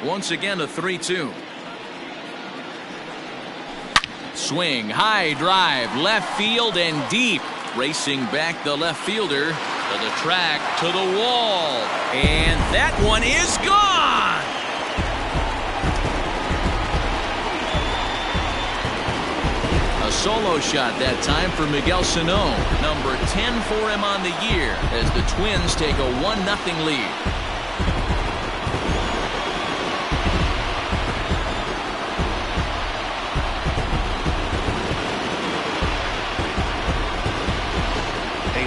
Once again, a 3-2. Swing, high drive, left field and deep. Racing back the left fielder to the track, to the wall. And that one is gone. A solo shot that time for Miguel Sano. Number 10 for him on the year as the Twins take a 1-0 lead.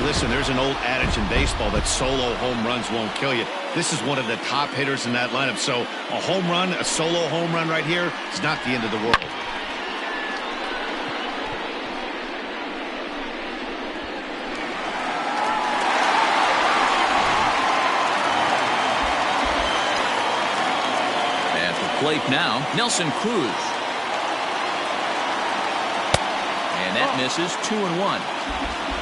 Listen, there's an old adage in baseball that solo home runs won't kill you. This is one of the top hitters in that lineup. So a home run, a solo home run right here is not the end of the world. At the plate now, Nelson Cruz. And that misses 2-1.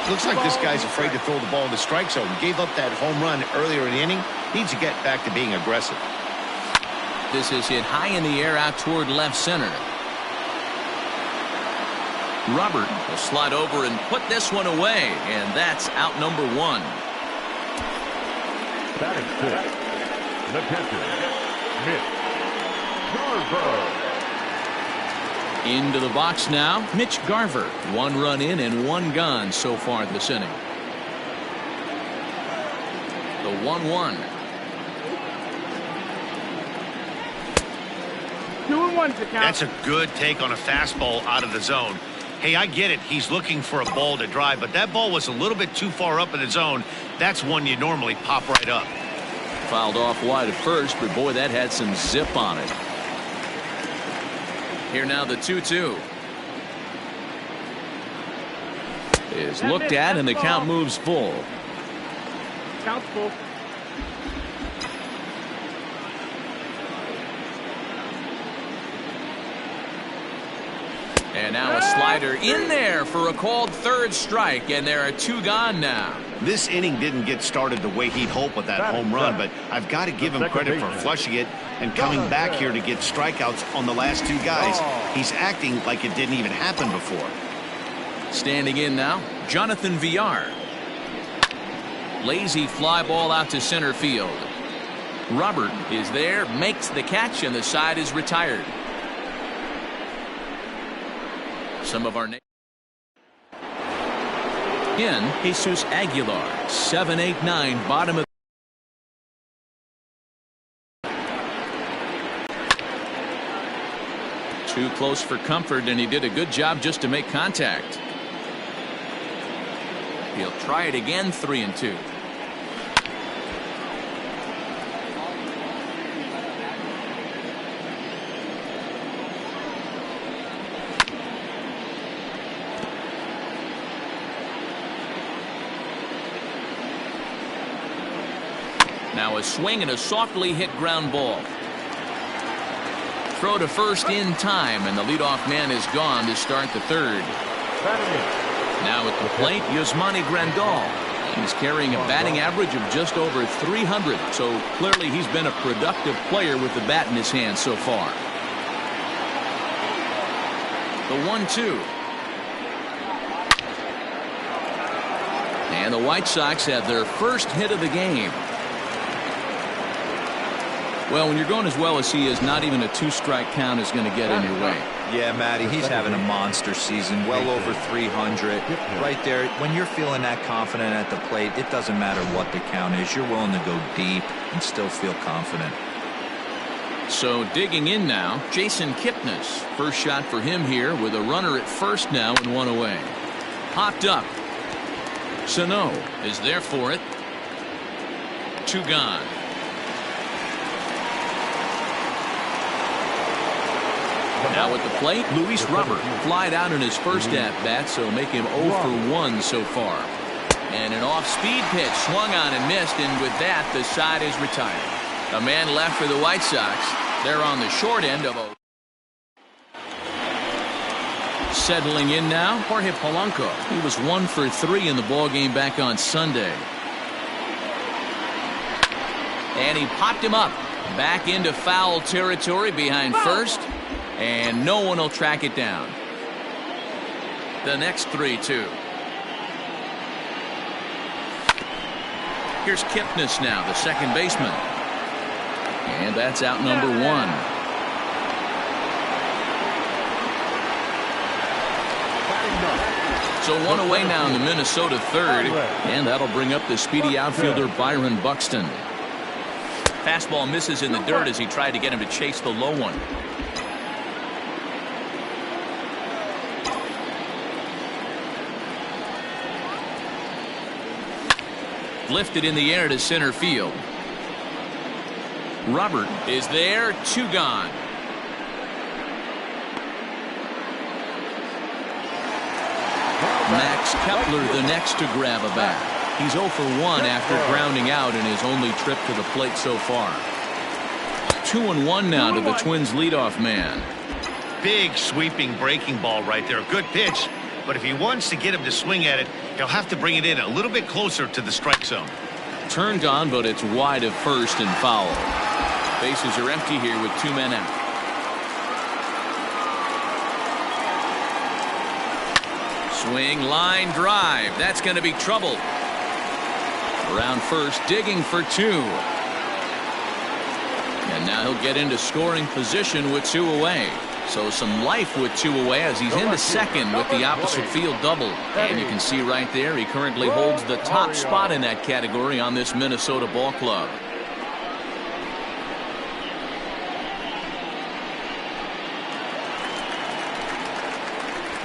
Looks like this guy's afraid to throw the ball in the strike zone. Gave up that home run earlier in the inning. Needs to get back to being aggressive. This is hit high in the air out toward left center. Robert will slide over and put this one away, and that's out number 1. Batting fifth, the catcher, Mitch Garver. Into the box now, Mitch Garver. 1 run in and 1 gone so far this inning. The 1-1. 2-1 to count. That's a good take on a fastball out of the zone. Hey, I get it. He's looking for a ball to drive, but that ball was a little bit too far up in the zone. That's one you normally pop right up. Fouled off wide at first, but boy, that had some zip on it. Here now the 2-2 is looked at and the count moves full. Count's full. And now a slider in there for a called 3rd strike, and there are 2 gone now. This inning didn't get started the way he'd hope with that home run, but I've got to give him credit for flushing it and coming back here to get strikeouts on the last 2 guys. He's acting like it didn't even happen before. Standing in now, Jonathan Villar. Lazy fly ball out to center field. Robert is there, makes the catch, and the side is retired. Some of our in Jesus Aguilar, 7-8-9, bottom of too close for comfort, and he did a good job just to make contact. He'll try it again. 3-2. Now a swing and a softly hit ground ball. Throw to first in time, and the leadoff man is gone to start the 3rd. Now at the plate, Yasmani Grandal. He's carrying a batting average of just over 300, so clearly he's been a productive player with the bat in his hand so far. The 1-2. And the White Sox have their first hit of the game. Well, when you're going as well as he is, not even a 2-strike count is going to get in your way. Yeah, Matty, he's having a monster season, well over 300. Right there, when you're feeling that confident at the plate, it doesn't matter what the count is. You're willing to go deep and still feel confident. So digging in now, Jason Kipnis. First shot for him here with a runner at first now and 1 away. Popped up. Sano is there for it. 2 gone. Now at the plate, Luis Robert flied out in his first at-bat, so make him 0 for 1 so far. And an off-speed pitch swung on and missed, and with that, the side is retired. A man left for the White Sox. They're on the short end of a... Settling in now, Jorge Polanco. He was 1 for 3 in the ballgame back on Sunday. And he popped him up. Back into foul territory behind first, and no one will track it down. The next 3-2. Here's Kipnis now, the second baseman. And that's out number 1. So 1 away now in the Minnesota third, and that'll bring up the speedy outfielder Byron Buxton. Fastball misses in the dirt as he tried to get him to chase the low one. Lifted in the air to center field. Robert is there, 2 gone. Max Kepler the next to grab a bat. He's 0 for 1 after grounding out in his only trip to the plate so far. 2-1 now to the Twins leadoff man. Big sweeping breaking ball right there. Good pitch. But if he wants to get him to swing at it, he'll have to bring it in a little bit closer to the strike zone. Turned on, but it's wide of first and foul. Bases are empty here with 2 men out. Swing, line drive. That's going to be trouble. Around first, digging for 2. And now he'll get into scoring position with 2 away. So some life with 2 away as he's into second with the opposite field double. And you can see right there he currently holds the top spot in that category on this Minnesota ball club.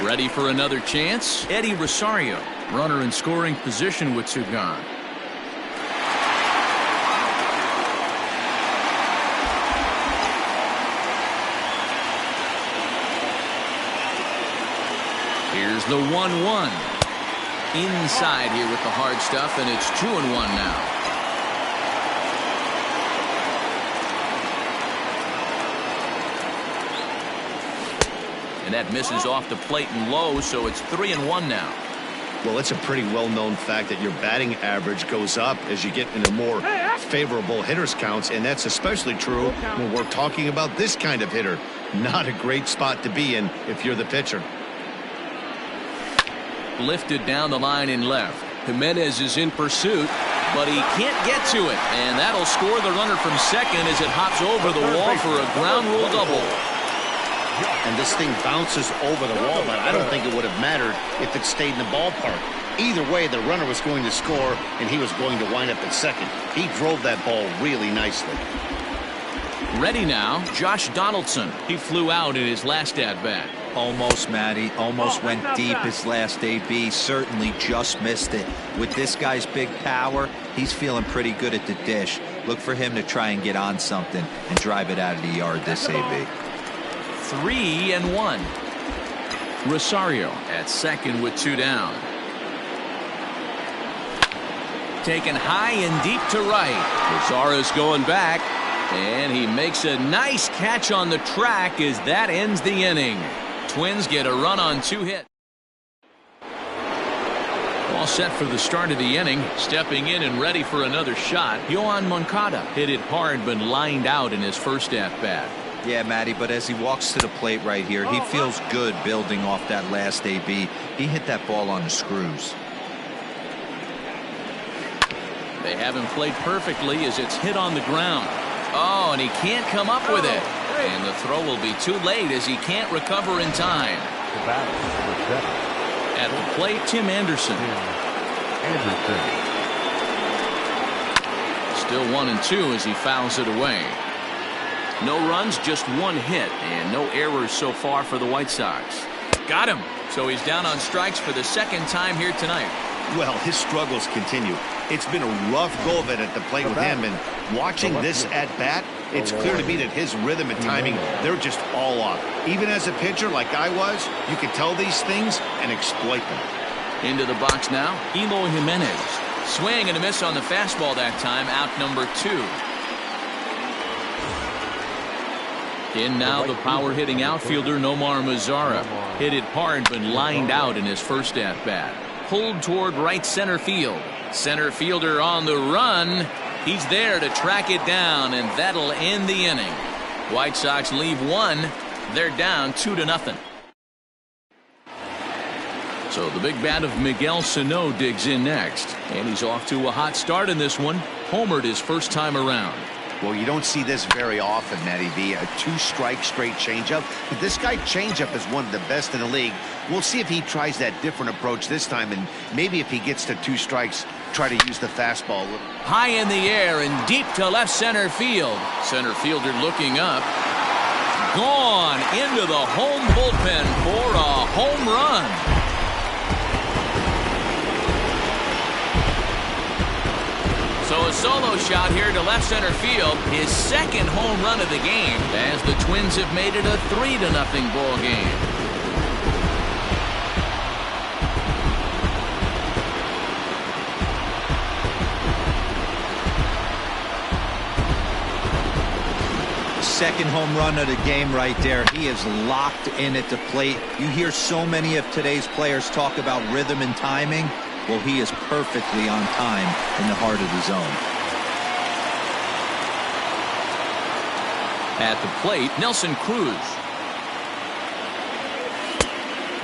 Ready for another chance? Eddie Rosario, runner in scoring position with 2 gone. Here's the 1-1. Inside here with the hard stuff, and it's 2-1 now. And that misses off the plate and low, so it's 3-1 now. Well, it's a pretty well-known fact that your batting average goes up as you get into more favorable hitters counts, and that's especially true when we're talking about this kind of hitter. Not a great spot to be in if you're the pitcher. Lifted down the line in left. Jimenez is in pursuit, but he can't get to it, and that'll score the runner from second as it hops over the wall for a ground rule double. And this thing bounces over the wall, but I don't think it would have mattered if it stayed in the ballpark. Either way, the runner was going to score, and he was going to wind up at second. He drove that ball really nicely. Ready now, Josh Donaldson. He flew out in his last at-bat. Almost, Matty. Almost went deep his last AB. Certainly just missed it. With this guy's big power, he's feeling pretty good at the dish. Look for him to try and get on something and drive it out of the yard this AB. 3-1. Rosario at second with 2 down. Taken high and deep to right. Rosario's going back, and he makes a nice catch on the track as that ends the inning. Twins get a run on 2 hits. All set for the start of the inning. Stepping in and ready for another shot, Yohan Moncada hit it hard but lined out in his first at-bat. Yeah, Matty, but as he walks to the plate right here, he feels good building off that last AB. He hit that ball on the screws. They have him played perfectly as it's hit on the ground. Oh, and he can't come up with it. And the throw will be too late as he can't recover in time. At the plate, Tim Anderson. Still 1-2 as he fouls it away. No runs, just 1 hit, and no errors so far for the White Sox. Got him. So he's down on strikes for the second time here tonight. Well, his struggles continue. It's been a rough go of it at the plate with him, and watching this at-bat, it's clear to me that his rhythm and timing, they're just all off. Even as a pitcher like I was, you can tell these things and exploit them. Into the box now, Eloy Jimenez. Swing and a miss on the fastball that time, out number 2. In now the power-hitting outfielder Nomar Mazara. Hit it hard but lined out in his first at-bat. Pulled toward right center field. Center fielder on the run. He's there to track it down, and that'll end the inning. White Sox leave one. They're down 2-0. So the big bat of Miguel Sano digs in next, and he's off to a hot start in this one. Homered his first time around. Well, you don't see this very often, Matty V. A 2-strike straight changeup. But this guy changeup is one of the best in the league. We'll see if he tries that different approach this time, and maybe if he gets to 2 strikes, try to use the fastball. High in the air and deep to left center field. Center fielder looking up. Gone into the home bullpen for a home run. So a solo shot here to left center field, his second home run of the game, as the Twins have made it a 3-0 ball game. Second home run of the game right there. He is locked in at the plate. You hear so many of today's players talk about rhythm and timing. Well, he is perfectly on time in the heart of the zone. At the plate, Nelson Cruz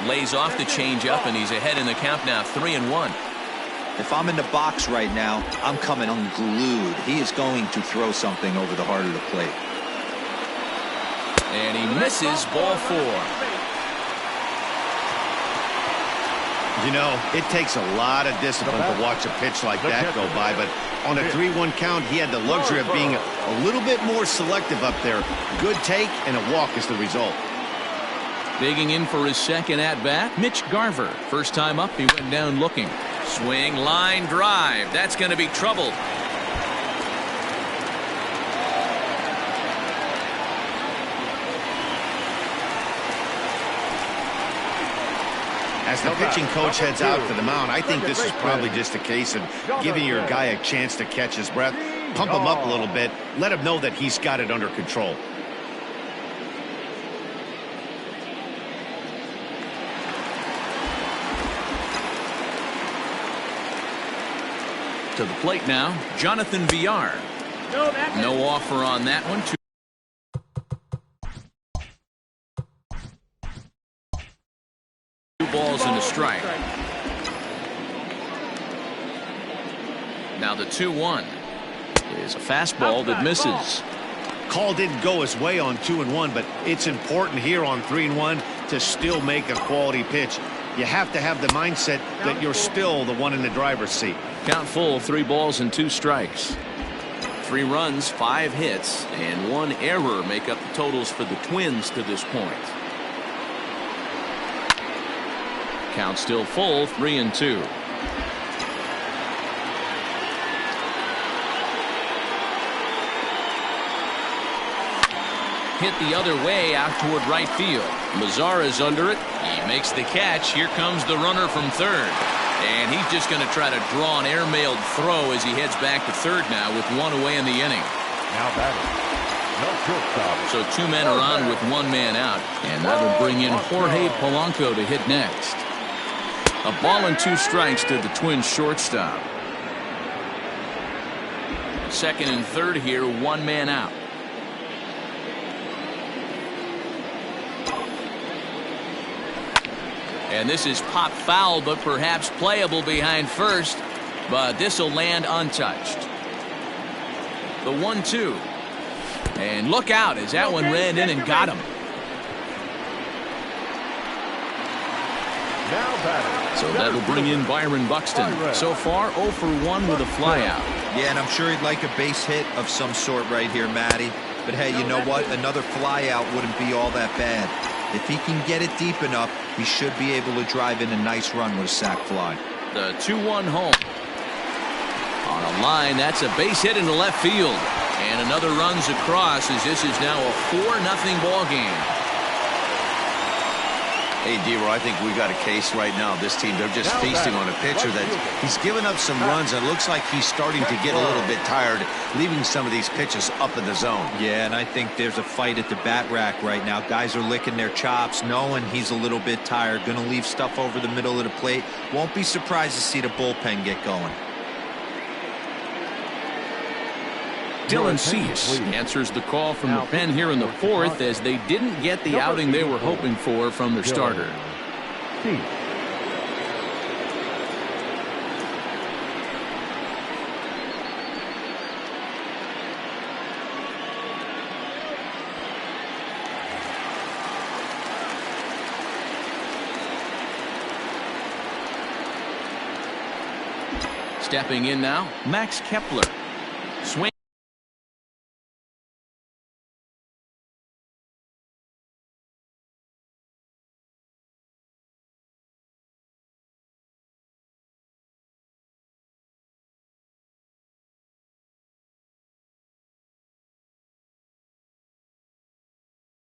lays off the changeup, and he's ahead in the count now, 3-1. If I'm in the box right now, I'm coming unglued. He is going to throw something over the heart of the plate. And he misses, ball 4. You know, it takes a lot of discipline to watch a pitch like that go by, but on a 3-1 count, he had the luxury of being a little bit more selective up there. Good take, and a walk is the result. Digging in for his second at-bat, Mitch Garver. First time up, he went down looking. Swing, line, drive. That's going to be trouble. As the pitching coach heads out to the mound, I think this is probably just a case of giving your guy a chance to catch his breath, pump him up a little bit, let him know that he's got it under control. To the plate now, Jonathan Villar. No offer on that one. 2 balls and a strike. Now the 2-1 is a fastball that misses. Call didn't go his way on 2-1, but it's important here on 3-1 to still make a quality pitch. You have to have the mindset that you're still the one in the driver's seat. Count full, 3 balls and 2 strikes. 3 runs, 5 hits, and 1 error make up the totals for the Twins to this point. Count still full, 3-2. Hit the other way out toward right field. Mazara's under it. He makes the catch. Here comes the runner from third. And he's just going to try to draw an airmailed throw as he heads back to third now with 1 away in the inning. Now batting. So 2 men are on with 1 man out. And that'll bring in Jorge Polanco to hit next. A ball and 2 strikes to the Twins shortstop. Second and third here, 1 man out. And this is pop foul, but perhaps playable behind first. But this will land untouched. The 1-2. And look out as that one ran in and got him. So that'll bring in Byron Buxton. So far 0 for 1 with a flyout. Yeah, and I'm sure he'd like a base hit of some sort right here, Matty. But hey, you know what? Another flyout wouldn't be all that bad. If he can get it deep enough, he should be able to drive in a nice run with a sac fly. The 2-1 home. On a line, that's a base hit into left field. And another runs across as this is now a 4-0 ball game. Hey, D-Roy, I think we got a case right now. This team, they're just feasting on a pitcher that he's given up some runs, and it looks like he's starting to get a little bit tired, leaving some of these pitches up in the zone. Yeah, and I think there's a fight at the bat rack right now. Guys are licking their chops, knowing he's a little bit tired, going to leave stuff over the middle of the plate. Won't be surprised to see the bullpen get going. Dylan Cease answers the call from the pen here in the fourth, as they didn't get the outing they were hoping for from their starter. Stepping in now, Max Kepler. Swing.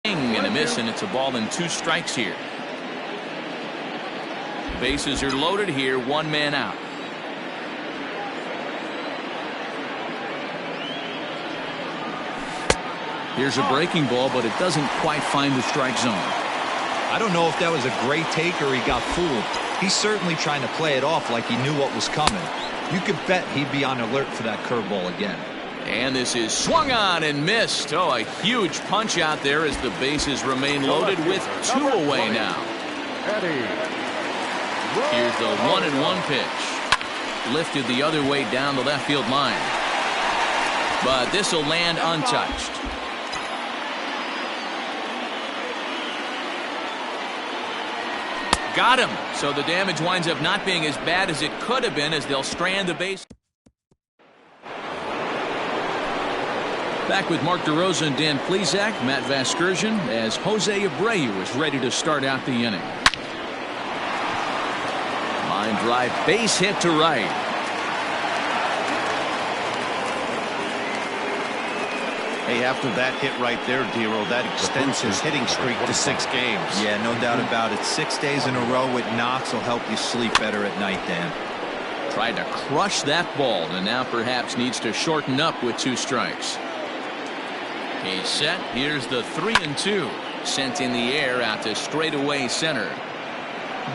And a miss, and it's a ball and 2 strikes here. Bases are loaded here, 1 man out. Here's a breaking ball, but it doesn't quite find the strike zone. I don't know if that was a great take or he got fooled. He's certainly trying to play it off like he knew what was coming. You could bet he'd be on alert for that curveball again. And this is swung on and missed. Oh, a huge punch out there as the bases remain loaded with 2 away now. Here's the 1-1 pitch. Lifted the other way down the left field line. But this will land untouched. Got him. So the damage winds up not being as bad as it could have been, as they'll strand the base. Back with Mark DeRosa and Dan Plesac, Matt Vasgersian, as Jose Abreu is ready to start out the inning. Line drive, base hit to right. Hey, after that hit right there, Dero, that extends his hitting streak to 6 games. Yeah, no doubt about it. 6 days in a row with knocks will help you sleep better at night, Dan. Tried to crush that ball, and now perhaps needs to shorten up with 2 strikes. He's set. Here's the 3-2. Sent in the air out to straightaway center.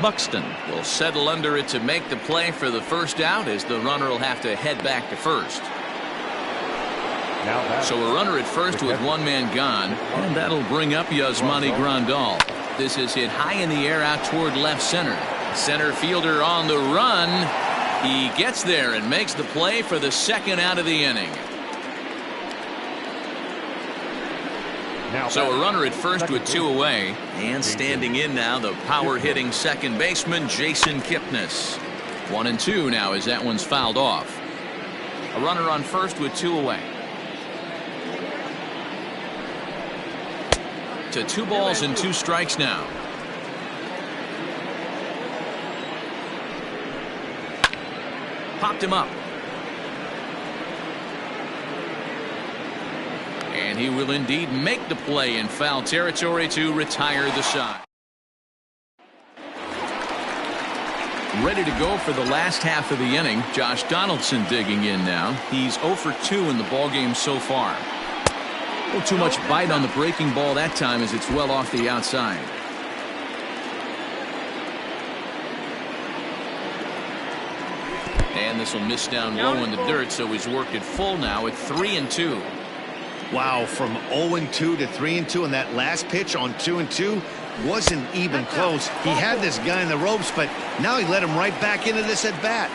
Buxton will settle under it to make the play for the first out, as the runner will have to head back to first. So a runner at first with 1 man gone, and that'll bring up Yasmani Grandal. This is hit high in the air out toward left center. Center fielder on the run. He gets there and makes the play for the 2nd out of the inning. So a runner at first with 2 away, and standing in now, the power hitting second baseman Jason Kipnis. 1-2 now as that one's fouled off. A runner on first with 2 away. To 2 balls and 2 strikes now. Popped him up. And he will indeed make the play in foul territory to retire the side. Ready to go for the last half of the inning. Josh Donaldson digging in now. He's 0 for 2 in the ballgame so far. A little too much bite on the breaking ball that time, as it's well off the outside. And this will miss down low in the dirt, so he's worked it full now at 3-2. Wow, from 0-2 to 3-2, and that last pitch on 2-2 wasn't even close. He had this guy in the ropes, but now he let him right back into this at bat.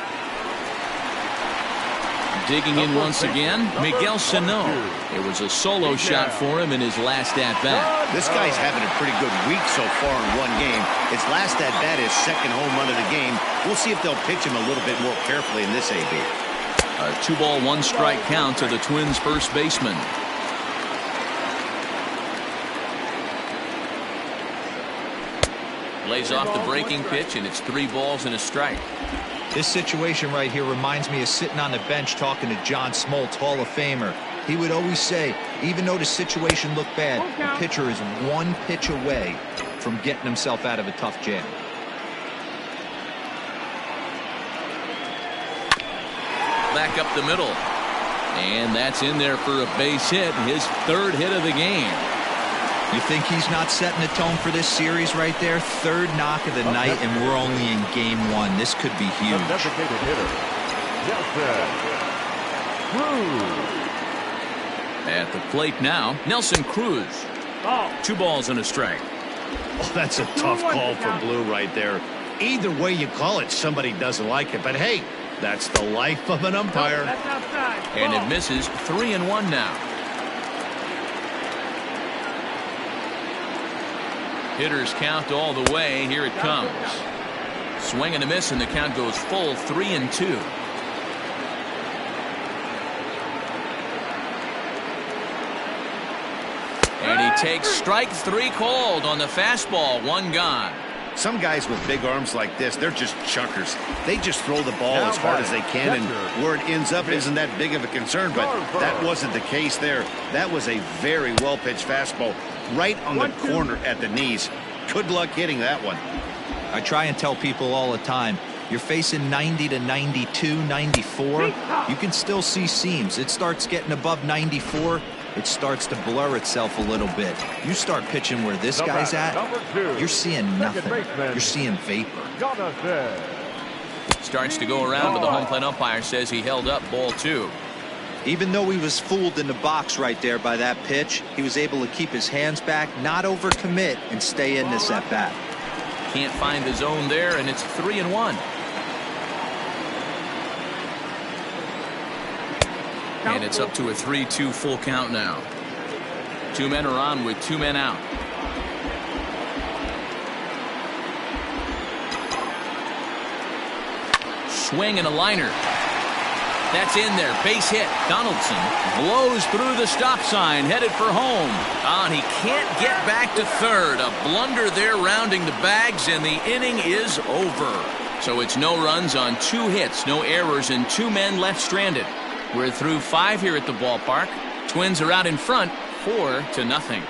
Digging in once again, Miguel Sano. It was a solo shot for him in his last at bat. This guy's having a pretty good week so far in 1 game. His last at bat is 2nd home run of the game. We'll see if they'll pitch him a little bit more carefully in this AB. A 2-ball, 1 strike count to the Twins' first baseman. Lays off the breaking pitch, and it's 3 balls and a strike. This situation right here reminds me of sitting on the bench talking to John Smoltz, Hall of Famer. He would always say, even though the situation looked bad, the pitcher is 1 pitch away from getting himself out of a tough jam. Back up the middle. And that's in there for a base hit, his 3rd hit of the game. You think he's not setting the tone for this series right there? 3rd knock of the night, and we're only in game 1. This could be huge. At the plate now, Nelson Cruz. Ball. 2 balls and a strike. Oh, that's a tough call for Blue right there. Either way you call it, somebody doesn't like it. But hey, that's the life of an umpire. That's outside. And Ball. it misses. 3-1 now. Hitters count all the way. Here it comes. Swing and a miss, and the count goes full 3-2. And he takes strike 3 called on the fastball. 1 gone. Some guys with big arms like this, they're just chuckers. They just throw the ball as hard as they can, and where it ends up isn't that big of a concern, but that wasn't the case there. That was a very well-pitched fastball right on the corner at the knees. Good luck hitting that one. I try and tell people all the time, you're facing 90 to 92, 94. You can still see seams. It starts getting above 94. It starts to blur itself a little bit. You start pitching where this guy's at, you're seeing nothing. You're seeing vapor. Starts to go around, but the home plate umpire says he held up ball 2. Even though he was fooled in the box right there by that pitch, he was able to keep his hands back, not overcommit, and stay in this at bat. Can't find the zone there, and it's 3-1. And it's up to a 3-2 full count now. 2 men are on with 2 men out. Swing and a liner. That's in there. Base hit. Donaldson blows through the stop sign, headed for home. And he can't get back to third. A blunder there rounding the bags, and the inning is over. So it's no runs on 2 hits, no errors, and 2 men left stranded. We're through 5 here at the ballpark. Twins are out in front, 4-0.